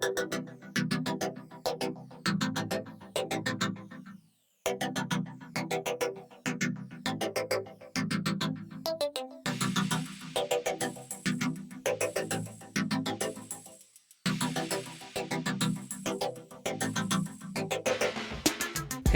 Hey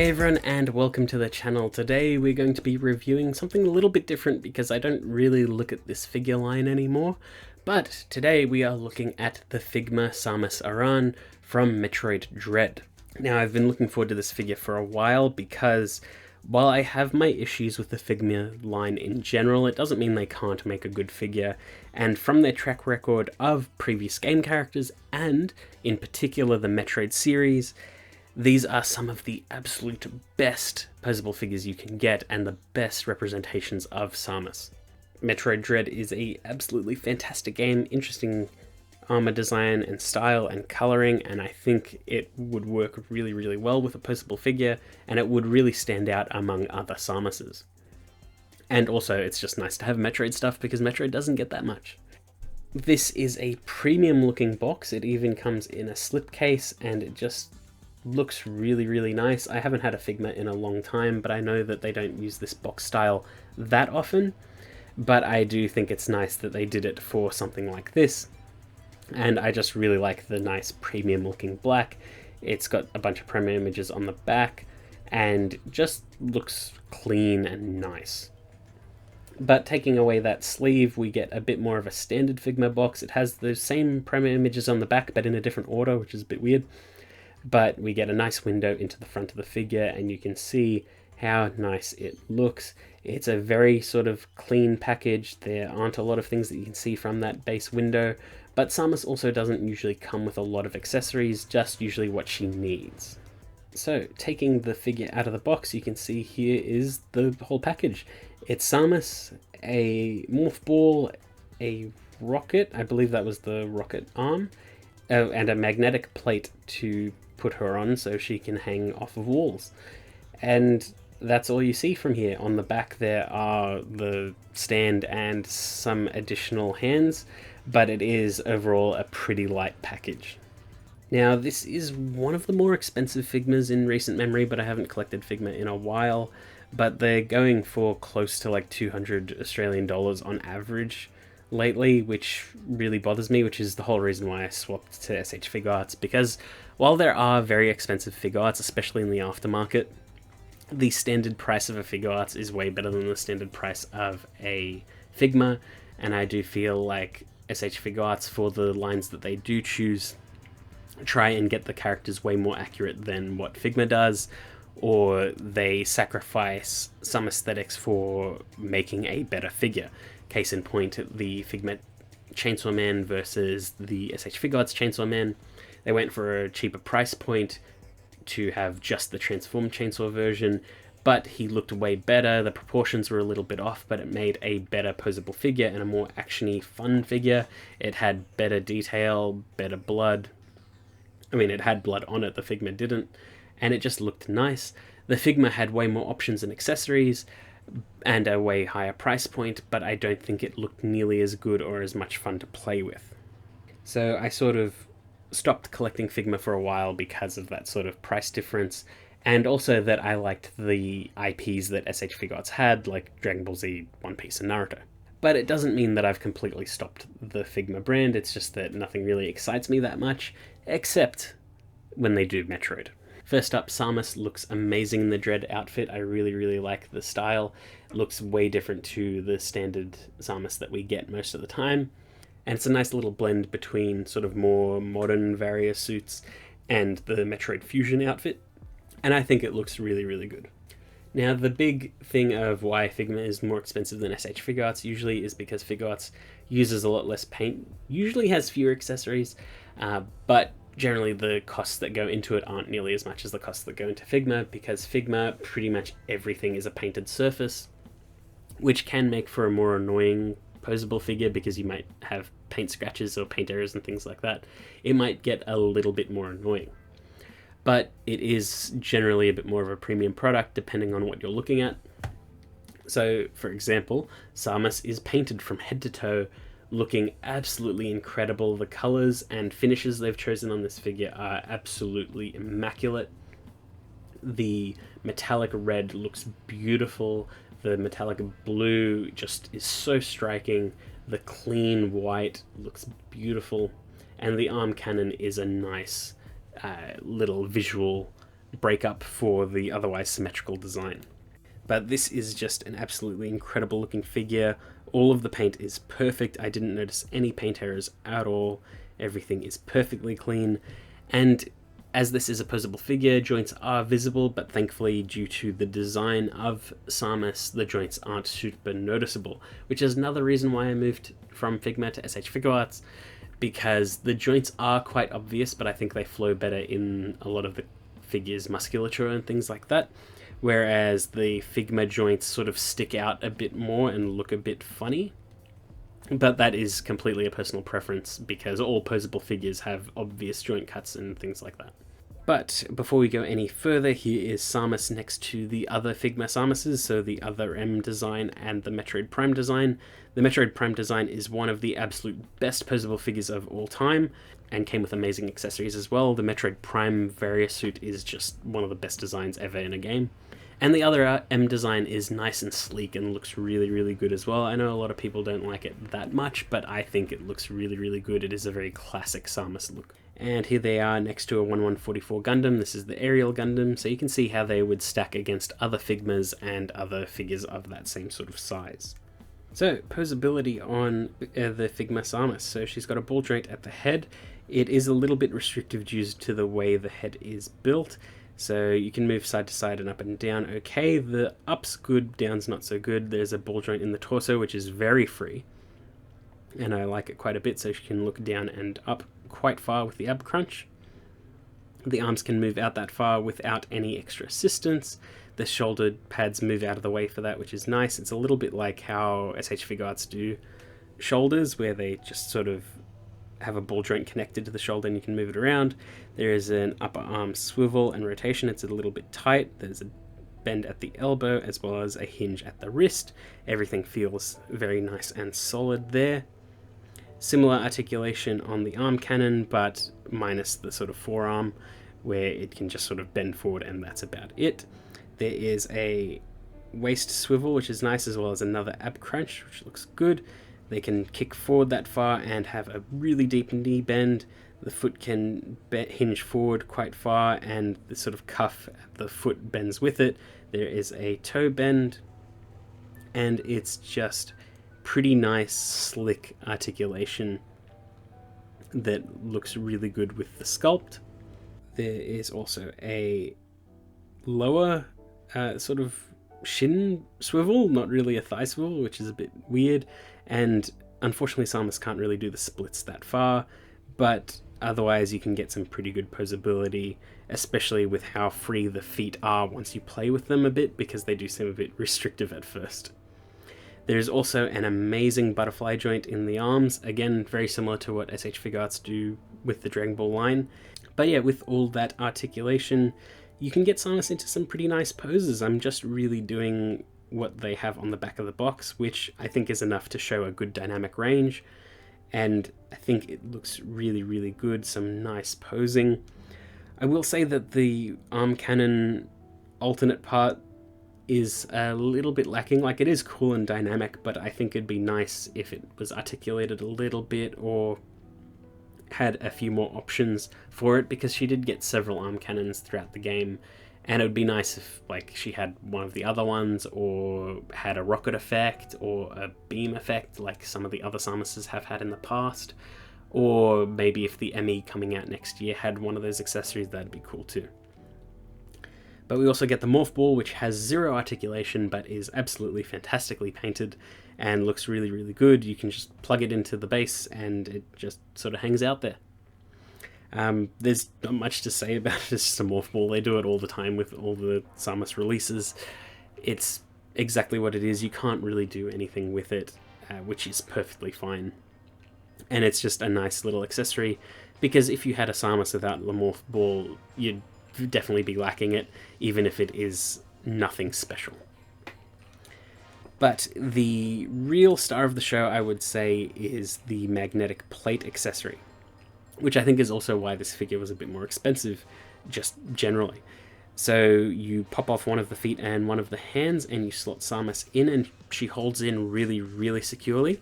everyone, and welcome to the channel. Today we're going to be reviewing something a little bit different because I don't really look at this figure line anymore. But today we are looking at the Figma Samus Aran from Metroid Dread. Now, I've been looking forward to this figure for a while because while I have my issues with the Figma line in general, it doesn't mean they can't make a good figure. And from their track record of previous game characters, and in particular the Metroid series, these are some of the absolute best posable figures you can get and the best representations of Samus. Metroid Dread is a absolutely fantastic game, interesting armor design and style and coloring, and I think it would work really, really well with a posable figure, and it would really stand out among other Samuses. And also, it's just nice to have Metroid stuff because Metroid doesn't get that much. This is a premium looking box. It even comes in a slipcase, and it just looks really, really nice. I haven't had a Figma in a long time, but I know that they don't use this box style that often, but I do think it's nice that they did it for something like this. And I just really like the nice premium looking black. It's got a bunch of promo images on the back and just looks clean and nice. But taking away that sleeve, we get a bit more of a standard Figma box. It has the same promo images on the back, but in a different order, which is a bit weird. But we get a nice window into the front of the figure, and you can see how nice it looks. It's a very sort of clean package. There aren't a lot of things that you can see from that base window, but Samus also doesn't usually come with a lot of accessories, just usually what she needs. So, taking the figure out of the box, you can see here is the whole package. It's Samus, a morph ball, a rocket, I believe that was the rocket arm, and a magnetic plate to put her on so she can hang off of walls. And that's all you see from here. On the back there are the stand and some additional hands, but it is overall a pretty light package. Now, this is one of the more expensive Figmas in recent memory, but I haven't collected Figma in a while, but they're going for close to like 200 Australian dollars on average lately, which really bothers me, which is the whole reason why I swapped to SH Figuarts, because while there are very expensive Figuarts, especially in the aftermarket, the standard price of a Figuarts is way better than the standard price of a Figma, and I do feel like SH Figuarts, for the lines that they do choose, try and get the characters way more accurate than what Figma does, or they sacrifice some aesthetics for making a better figure. Case in point, the Figma Chainsaw Man versus the SH Figuarts Chainsaw Man. They went for a cheaper price point to have just the transformed chainsaw version, but he looked way better. The proportions were a little bit off, but it made a better posable figure and a more actiony, fun figure. It had better detail, better blood. I mean, it had blood on it, the Figma didn't, and it just looked nice. The Figma had way more options and accessories, and a way higher price point, but I don't think it looked nearly as good or as much fun to play with. So I sort of stopped collecting Figma for a while because of that sort of price difference, and also that I liked the IPs that SH Figuarts had, like Dragon Ball Z, One Piece, and Naruto. But it doesn't mean that I've completely stopped the Figma brand, it's just that nothing really excites me that much, except when they do Metroid. First up, Samus looks amazing in the Dread outfit. I really, really like the style. It looks way different to the standard Samus that we get most of the time. And it's a nice little blend between sort of more modern various suits and the Metroid Fusion outfit. And I think it looks really, really good. Now, the big thing of why Figma is more expensive than SH Figuarts usually is because Figuarts uses a lot less paint, usually has fewer accessories, but generally the costs that go into it aren't nearly as much as the costs that go into Figma, because Figma, pretty much everything is a painted surface, which can make for a more annoying posable figure because you might have paint scratches or paint errors and things like that. It might get a little bit more annoying. But it is generally a bit more of a premium product depending on what you're looking at. So, for example, Samus is painted from head to toe looking absolutely incredible. The colors and finishes they've chosen on this figure are absolutely immaculate. The metallic red looks beautiful. The metallic blue just is so striking. The clean white looks beautiful. And the arm cannon is a nice little visual breakup for the otherwise symmetrical design. But this is just an absolutely incredible looking figure. All of the paint is perfect. I didn't notice any paint errors at all. Everything is perfectly clean. And as this is a posable figure, joints are visible, but thankfully due to the design of Samus, the joints aren't super noticeable, which is another reason why I moved from Figma to SH Figuarts, because the joints are quite obvious, but I think they flow better in a lot of the figure's musculature and things like that. Whereas the Figma joints sort of stick out a bit more and look a bit funny. But that is completely a personal preference because all posable figures have obvious joint cuts and things like that. But before we go any further, here is Samus next to the other Figma Samuses, so the other M design and the Metroid Prime design. The Metroid Prime design is one of the absolute best posable figures of all time, and came with amazing accessories as well. The Metroid Prime Variasuit is just one of the best designs ever in a game. And the other M design is nice and sleek and looks really, really good as well. I know a lot of people don't like it that much, but I think it looks really, really good. It is a very classic Samus look. And here they are next to a 1144 Gundam. This is the Aerial Gundam, so you can see how they would stack against other Figmas and other figures of that same sort of size. So, posability on the Figma Samus. So she's got a ball joint at the head. It is a little bit restrictive due to the way the head is built. So you can move side to side and up and down okay. The up's good, down's not so good. There's a ball joint in the torso, which is very free. And I like it quite a bit, so she can look down and up quite far with the ab crunch. The arms can move out that far without any extra assistance. The shoulder pads move out of the way for that, which is nice. It's a little bit like how SH Figuarts do shoulders, where they just sort of have a ball joint connected to the shoulder and you can move it around. There is an upper arm swivel and rotation. It's a little bit tight. There's a bend at the elbow as well as a hinge at the wrist. Everything feels very nice and solid there. Similar articulation on the arm cannon, but minus the sort of forearm where it can just sort of bend forward, and that's about it. There is a waist swivel, which is nice, as well as another ab crunch, which looks good. They can kick forward that far and have a really deep knee bend. The foot can hinge forward quite far, and the sort of cuff at the foot bends with it. There is a toe bend, and it's just pretty nice, slick articulation that looks really good with the sculpt. There is also a lower sort of shin swivel, not really a thigh swivel, which is a bit weird. And unfortunately, Samus can't really do the splits that far, but otherwise you can get some pretty good posability, especially with how free the feet are once you play with them a bit, because they do seem a bit restrictive at first. There's also an amazing butterfly joint in the arms, again very similar to what SH Figuarts do with the Dragon Ball line. But yeah, with all that articulation, you can get Samus into some pretty nice poses. I'm just really doing what they have on the back of the box, which I think is enough to show a good dynamic range, and I think it looks really, really good. Some nice posing. I will say that the arm cannon alternate part is a little bit lacking. Like, it is cool and dynamic, but I think it'd be nice if it was articulated a little bit or had a few more options for it, because she did get several arm cannons throughout the game, and it would be nice if like she had one of the other ones, or had a rocket effect or a beam effect like some of the other Samuses have had in the past, or maybe if the ME coming out next year had one of those accessories, that'd be cool too. But we also get the Morph Ball, which has zero articulation but is absolutely fantastically painted and looks really, really good. You can just plug it into the base and it just sort of hangs out there. There's not much to say about it. It's just a Morph Ball. They do it all the time with all the Samus releases. It's exactly what it is. You can't really do anything with it, which is perfectly fine. And it's just a nice little accessory, because if you had a Samus without the Morph Ball, you'd definitely be lacking it, even if it is nothing special. But the real star of the show, I would say, is the magnetic plate accessory, which I think is also why this figure was a bit more expensive, just generally. So you pop off one of the feet and one of the hands, and you slot Samus in, and she holds in really, really securely.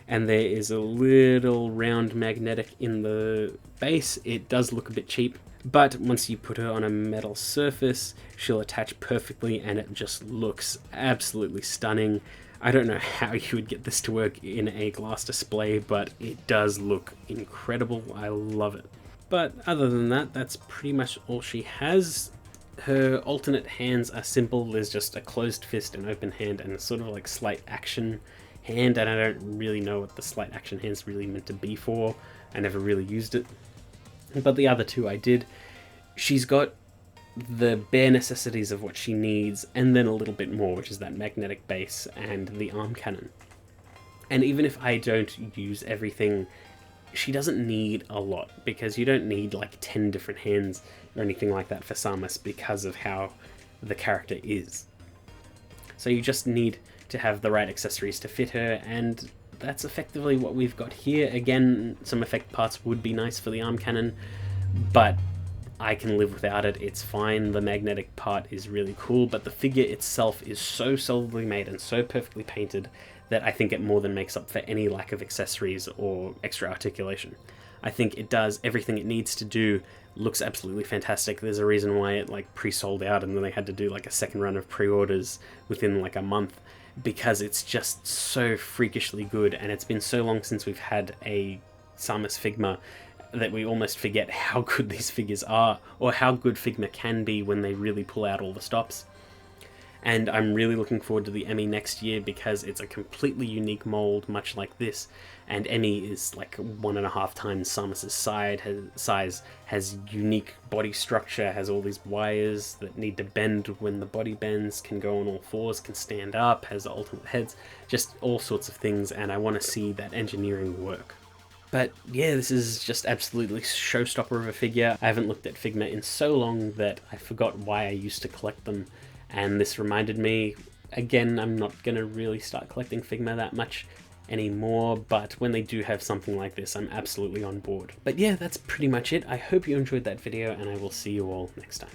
And there is a little round magnetic in the base. It does look a bit cheap, but once you put her on a metal surface, she'll attach perfectly, and it just looks absolutely stunning. I don't know how you would get this to work in a glass display, but it does look incredible. I love it. But other than that, that's pretty much all she has. Her alternate hands are simple. There's just a closed fist, an open hand, and a sort of like slight action hand, and I don't really know what the slight action hand's really meant to be for. I never really used it. But the other two I did. She's got the bare necessities of what she needs, and then a little bit more, which is that magnetic base and the arm cannon. And even if I don't use everything, she doesn't need a lot, because you don't need like 10 different hands or anything like that for Samus because of how the character is. So you just need to have the right accessories to fit her, and that's effectively what we've got here. Again, some effect parts would be nice for the arm cannon, but I can live without it. It's fine. The magnetic part is really cool, but the figure itself is so solidly made and so perfectly painted that I think it more than makes up for any lack of accessories or extra articulation. I think it does everything it needs to do, looks absolutely fantastic. There's a reason why it like pre-sold out, and then they had to do like a second run of pre-orders within like a month, because it's just so freakishly good, and it's been so long since we've had a Samus Figma that we almost forget how good these figures are, or how good Figma can be when they really pull out all the stops. And I'm really looking forward to the Emmy next year, because it's a completely unique mold, much like this, and Emmy is like 1.5 times Samus's size, has unique body structure, has all these wires that need to bend when the body bends, can go on all fours, can stand up, has alternate heads, just all sorts of things, and I want to see that engineering work. But yeah, this is just absolutely showstopper of a figure. I haven't looked at Figma in so long that I forgot why I used to collect them, and this reminded me. Again, I'm not going to really start collecting Figma that much anymore, but when they do have something like this, I'm absolutely on board. But yeah, that's pretty much it. I hope you enjoyed that video, and I will see you all next time.